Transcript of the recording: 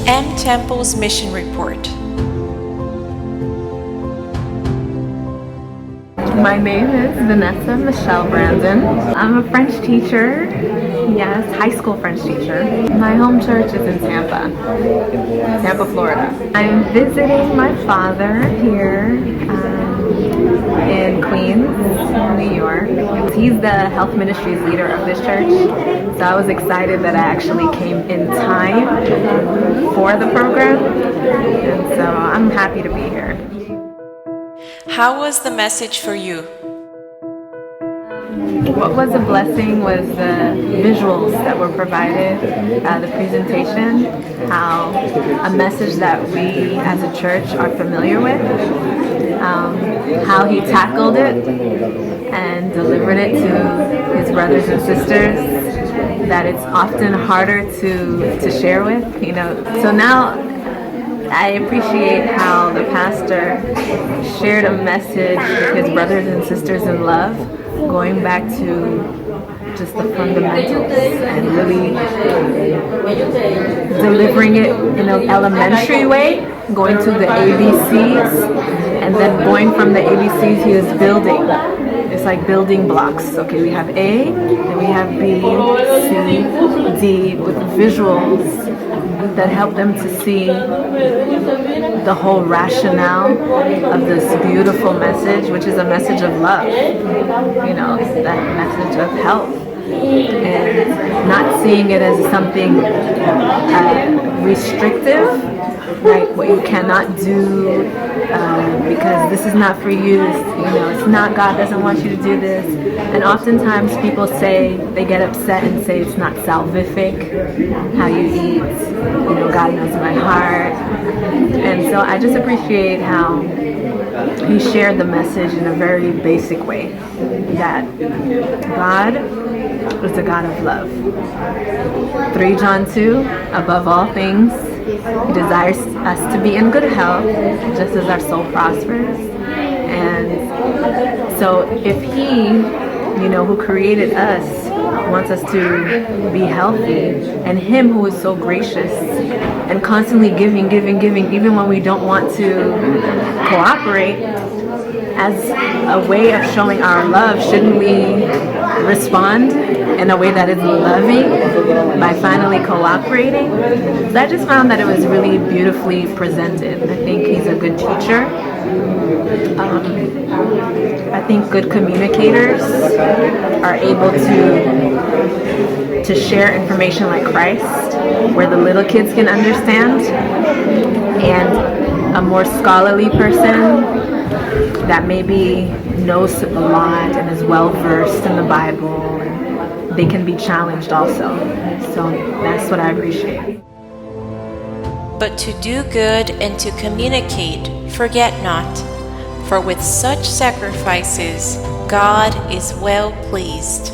MTempleS Mission Report. My name is Vanessa Michelle Brandon. I'm a French teacher, yes, high school French teacher. My home church is in Tampa, Florida. I'm visiting my father here in Queens, New York. He's the health ministries leader of this church, so I was excited that I actually came in time for the program, and so I'm happy to be here. How was the message for you? What was a blessing was the visuals that were provided, the presentation, how a message that we as a church are familiar with, how he tackled it and delivered it to his brothers and sisters that it's often harder to share with, So now I appreciate how the pastor shared a message with his brothers and sisters in love, going back to just the fundamentals and really delivering it in an elementary way, going to the ABCs, and then going from the ABCs he is building. It's like building blocks. Okay, we have A, then we have B, C, D, with visuals that help them to see the whole rationale of this beautiful message, which is a message of love, that message of health, and not seeing it as something restrictive, right? What you cannot do because this is not for you, it's not, God doesn't want you to do this. And oftentimes people say, they get upset and say it's not salvific how you eat, God knows my heart. And so I just appreciate how he shared the message in a very basic way, that God is a God of love. 3 John 2, above all things, he desires us to be in good health, just as our soul prospers. And so if he, who created us, wants us to be healthy, and him who is so gracious and constantly giving, even when we don't want to cooperate, as a way of showing our love, shouldn't we respond in a way that is loving by finally cooperating? So I just found that it was really beautifully presented. I think he's a good teacher. I think good communicators are able to share information like Christ, where the little kids can understand, and a more scholarly person that maybe knows a lot and is well versed in the Bible, they can be challenged also. So that's what I appreciate. But to do good and to communicate, forget not, for with such sacrifices God is well pleased.